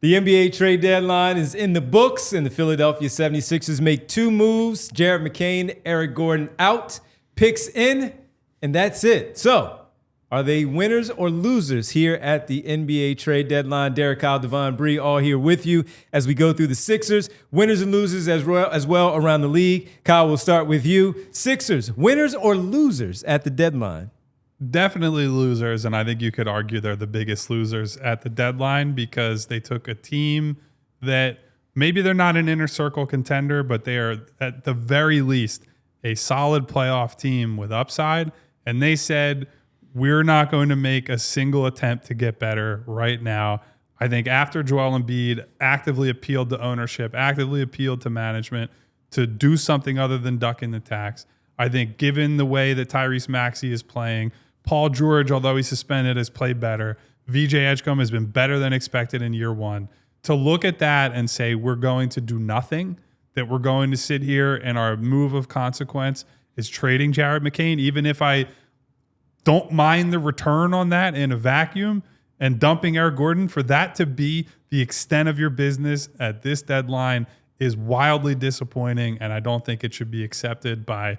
The NBA trade deadline is in the books, and the Philadelphia 76ers make two moves. Jared McCain, Eric Gordon out, picks in, and that's it. So, are they winners or losers here at the NBA trade deadline? Derek, Kyle, Devon, Bree, all here with you as we go through the Sixers. Winners and losers as well around the league. Kyle, we'll start with you. Sixers, winners or losers at the deadline? Definitely losers, and I think you could argue they're the biggest losers at the deadline because they took a team that maybe they're not an inner circle contender, but they are at the very least a solid playoff team with upside, and they said, we're not going to make a single attempt to get better right now. I think after Joel Embiid actively appealed to ownership, actively appealed to management to do something other than ducking the tax, I think given the way that Tyrese Maxey is playing, Paul George, although he's suspended, has played better. VJ Edgecombe has been better than expected in year one. To look at that and say we're going to do nothing, that we're going to sit here and our move of consequence is trading Jared McCain, even if I don't mind the return on that in a vacuum, and dumping Eric Gordon, for that to be the extent of your business at this deadline is wildly disappointing, and I don't think it should be accepted by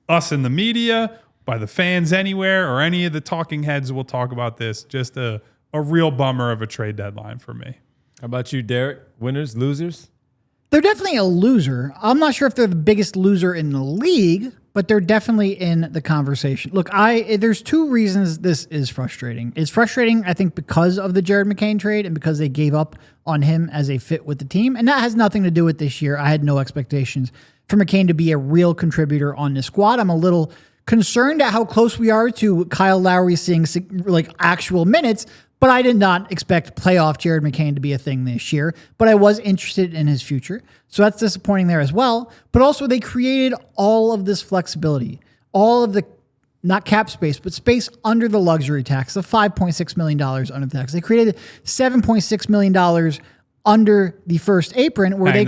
us in the media, by the fans anywhere, or any of the talking heads will talk about this. Just a real bummer of a trade deadline for me. How about you, Derek? Winners, losers? They're definitely a loser. I'm not sure if they're the biggest loser in the league, but they're definitely in the conversation. Look, there's two reasons this is frustrating. It's frustrating, I think, because of the Jared McCain trade and because they gave up on him as a fit with the team. And that has nothing to do with this year. I had no expectations for McCain to be a real contributor on this squad. I'm a little concerned at how close we are to Kyle Lowry seeing like actual minutes, but I did not expect playoff Jared McCain to be a thing this year, but I was interested in his future. So that's disappointing there as well. But also they created all of this flexibility, all of the, not cap space, but space under the luxury tax, the $5.6 million under the tax. They created $7.6 million under the first apron where they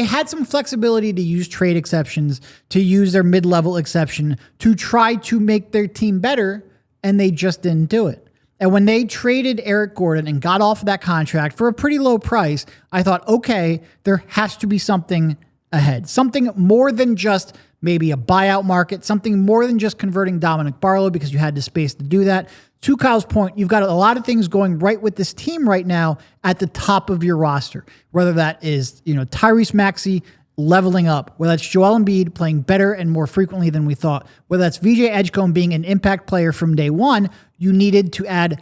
had some flexibility to use trade exceptions, to use their mid-level exception to try to make their team better, and they just didn't do it. And when they traded Eric Gordon and got off of that contract for a pretty low price, I thought, okay, there has to be something ahead. Something more than just maybe a buyout market, something more than just converting Dominic Barlow because you had the space to do that. To Kyle's point, you've got a lot of things going right with this team right now at the top of your roster, whether that is, Tyrese Maxey leveling up, whether that's Joel Embiid playing better and more frequently than we thought, whether that's VJ Edgecombe being an impact player from day one. You needed to add,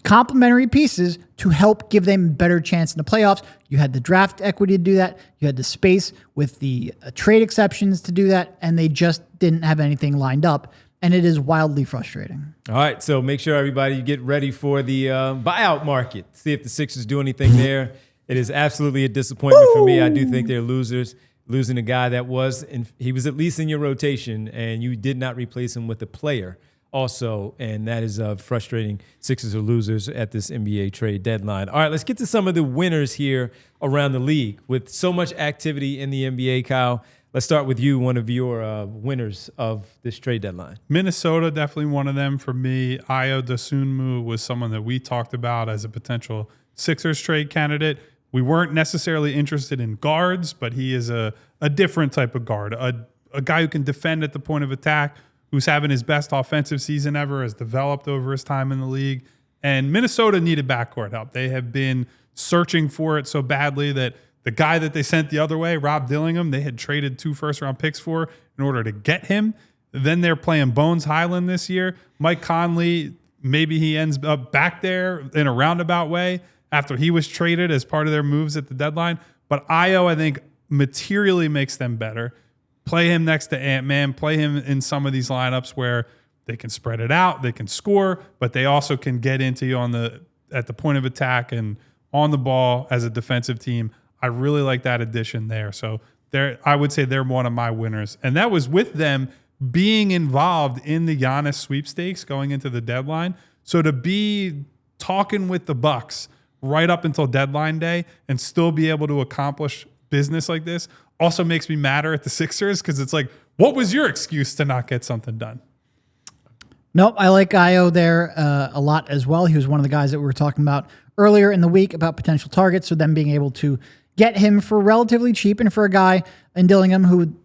complementary pieces to help give them a better chance in the playoffs. You had the draft equity to do that. You had the space with the trade exceptions to do that, and they just didn't have anything lined up. And it is wildly frustrating. All right, so make sure everybody get ready for the buyout market. See if the Sixers do anything there. It is absolutely a disappointment for me. I do think they're losers. Losing a guy that he was at least in your rotation, and you did not replace him with a player also, and that is frustrating. Sixers are losers at this NBA trade deadline. All right, let's get to some of the winners here around the league. With so much activity in the NBA, Kyle, let's start with you, one of your winners of this trade deadline. Minnesota, definitely one of them for me. Ayo Dosunmu was someone that we talked about as a potential Sixers trade candidate. We weren't necessarily interested in guards, but he is a different type of guard, a guy who can defend at the point of attack, who's having his best offensive season ever, has developed over his time in the league. And Minnesota needed backcourt help. They have been searching for it so badly that the guy that they sent the other way, Rob Dillingham, they had traded 2 first-round picks for in order to get him. Then they're playing Bones Highland this year. Mike Conley, maybe he ends up back there in a roundabout way after he was traded as part of their moves at the deadline. But Ayo, I think, materially makes them better. Play him next to Ant-Man. Play him in some of these lineups where they can spread it out, they can score, but they also can get into you at the point of attack and on the ball as a defensive team. I really like that addition there. So I would say they're one of my winners. And that was with them being involved in the Giannis sweepstakes going into the deadline. So to be talking with the Bucks right up until deadline day and still be able to accomplish business like this also makes me madder at the Sixers because it's like, what was your excuse to not get something done? Nope, I like Ayo there a lot as well. He was one of the guys that we were talking about earlier in the week about potential targets, so them being able to get him for relatively cheap and for a guy in Dillingham who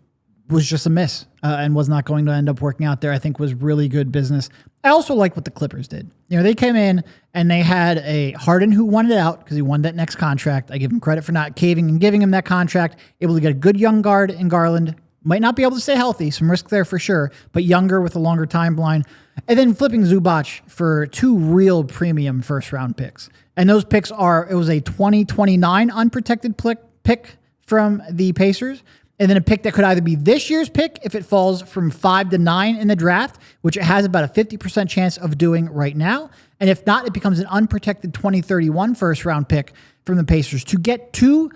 was just a miss and was not going to end up working out there, I think was really good business. I also like what the Clippers did. They came in and they had a Harden who wanted out because he won that next contract. I give him credit for not caving and giving him that contract, able to get a good young guard in Garland. Might not be able to stay healthy, some risk there for sure, but younger with a longer timeline. And then flipping Zubac for 2 real premium first-round picks. And those picks it was a 2029 unprotected pick from the Pacers, and then a pick that could either be this year's pick if it falls from 5 to 9 in the draft, which it has about a 50% chance of doing right now. And if not, it becomes an unprotected 2031 first-round pick from the Pacers to get 2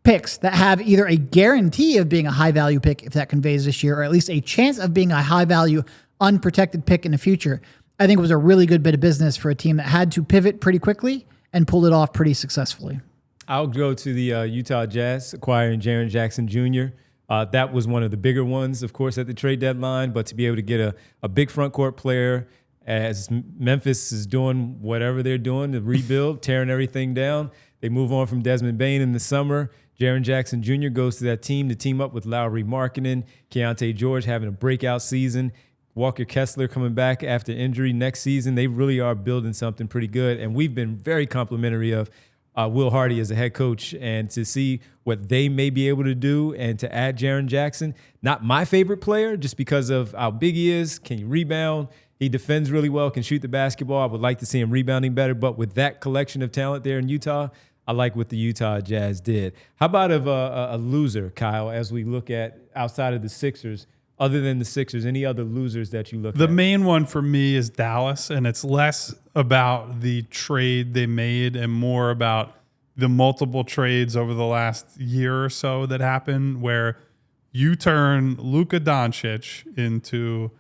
picks that have either a guarantee of being a high-value pick if that conveys this year, or at least a chance of being a high-value unprotected pick in the future. I think it was a really good bit of business for a team that had to pivot pretty quickly and pulled it off pretty successfully. I'll go to the Utah Jazz acquiring Jaren Jackson Jr. That was one of the bigger ones, of course, at the trade deadline. But to be able to get a big front court player as Memphis is doing whatever they're doing to rebuild, tearing everything down, they move on from Desmond Bane in the summer. Jaren Jackson Jr. goes to that team to team up with Lowry Markkanen, Keontae George having a breakout season, Walker Kessler coming back after injury next season. They really are building something pretty good. And we've been very complimentary of Will Hardy as a head coach, and to see what they may be able to do and to add Jaren Jackson. Not my favorite player just because of how big he is. Can he rebound? He defends really well, can shoot the basketball. I would like to see him rebounding better. But with that collection of talent there in Utah, I like what the Utah Jazz did. How about a loser, Kyle, as we look at outside of the Sixers, other than the Sixers, any other losers that you look at? The main one for me is Dallas, and it's less about the trade they made and more about the multiple trades over the last year or so that happened where you turn Luka Doncic into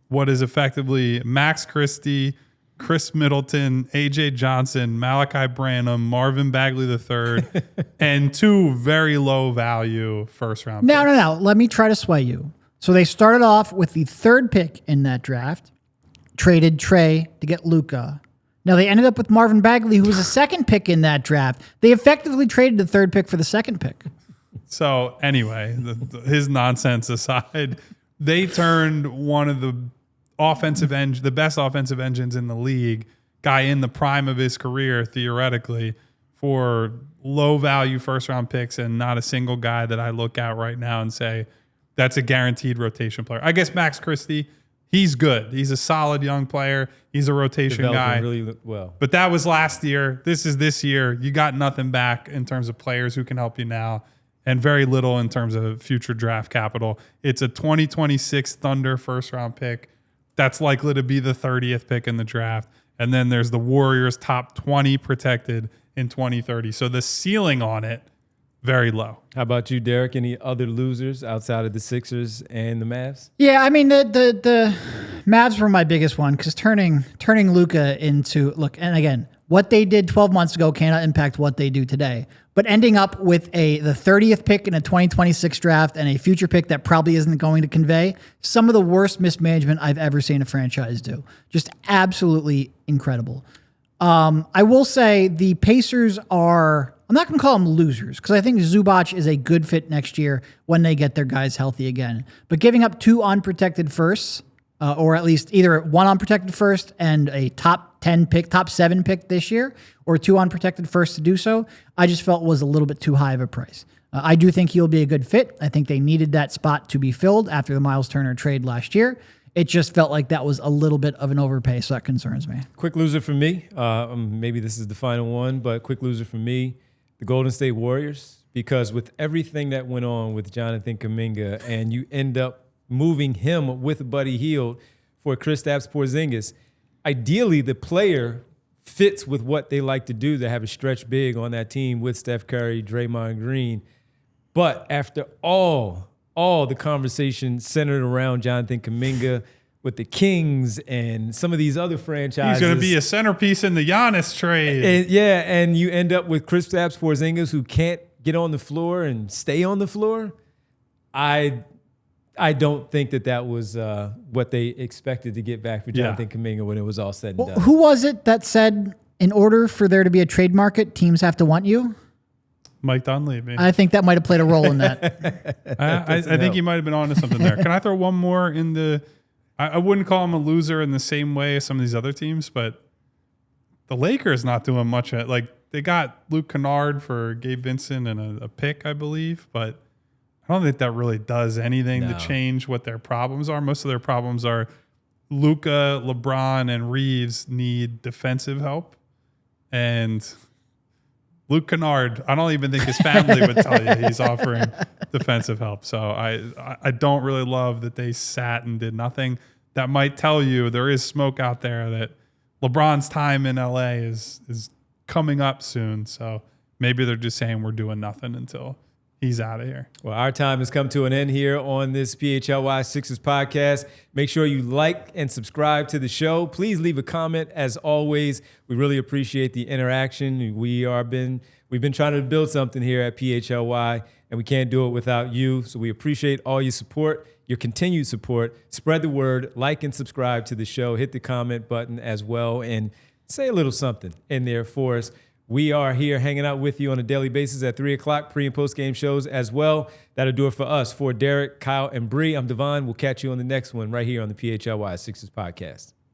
what is effectively Max Christie, Chris Middleton, AJ Johnson, Malachi Branham, Marvin Bagley III, and 2 very low value first round picks. No. Let me try to sway you. So they started off with the 3rd pick in that draft, traded Trey to get Luka. Now they ended up with Marvin Bagley, who was a 2nd pick in that draft. They effectively traded the 3rd pick for the 2nd pick. So anyway, his nonsense aside, they turned one of the best offensive engines in the league, guy in the prime of his career, theoretically, for low value first round picks, and not a single guy that I look at right now and say, that's a guaranteed rotation player. I guess Max Christie, he's good. He's a solid young player. He's a rotation guy. Really well. But that was last year. This is this year. You got nothing back in terms of players who can help you now, and very little in terms of future draft capital. It's a 2026 Thunder first round pick. That's likely to be the 30th pick in the draft. And then there's the Warriors top 20 protected in 2030. So the ceiling on it, very low. How about you, Derek? Any other losers outside of the Sixers and the Mavs? Yeah, I mean the Mavs were my biggest one because turning Luka into and again, what they did 12 months ago cannot impact what they do today. But ending up with the 30th pick in a 2026 draft and a future pick that probably isn't going to convey some of the worst mismanagement I've ever seen a franchise do. Just absolutely incredible. I will say the Pacers are, I'm not going to call them losers because I think Zubac is a good fit next year when they get their guys healthy again. But giving up 2 unprotected firsts, or at least either 1 unprotected first and a top 7 pick this year, or 2 unprotected firsts to do so, I just felt was a little bit too high of a price. I do think he'll be a good fit. I think they needed that spot to be filled after the Miles Turner trade last year. It just felt like that was a little bit of an overpay, so that concerns me. Quick loser for me. Maybe this is the final one, but quick loser for me, the Golden State Warriors, because with everything that went on with Jonathan Kuminga, and you end up moving him with Buddy Hield for Kristaps Porzingis, ideally the player fits with what they like to do, to have a stretch big on that team with Steph Curry, Draymond Green. But after all the conversation centered around Jonathan Kuminga with the Kings and some of these other franchises. He's going to be a centerpiece in the Giannis trade. And you end up with Kristaps Porzingis, who can't get on the floor and stay on the floor. I don't think that was what they expected to get back for Jonathan Kuminga when it was all said and done. Who was it that said In order for there to be a trade market, teams have to want you. Mike Dunleavy. I think that might have played a role in that. I think he might have been onto something there. Can I throw one more in the? I wouldn't call him a loser in the same way as some of these other teams, but the Lakers not doing much. Like they got Luke Kennard for Gabe Vincent and a pick, I believe, but I don't think that really does anything to change what their problems are. Most of their problems are Luka, LeBron, and Reeves need defensive help, and Luke Kennard, I don't even think his family would tell you he's offering defensive help. So I don't really love that they sat and did nothing. That might tell you there is smoke out there that LeBron's time in LA is coming up soon. So maybe they're just saying we're doing nothing until he's out of here. Well, our time has come to an end here on this PHLY Sixers podcast. Make sure you like and subscribe to the show. Please leave a comment. As always, we really appreciate the interaction. We've been trying to build something here at PHLY, and we can't do it without you. So we appreciate all your support, your continued support. Spread the word, like and subscribe to the show. Hit the comment button as well, and say a little something in there for us. We are here hanging out with you on a daily basis at 3 o'clock, pre- and post-game shows as well. That'll do it for us. For Derek, Kyle, and Bree, I'm Devon. We'll catch you on the next one right here on the PHLY Sixers Podcast.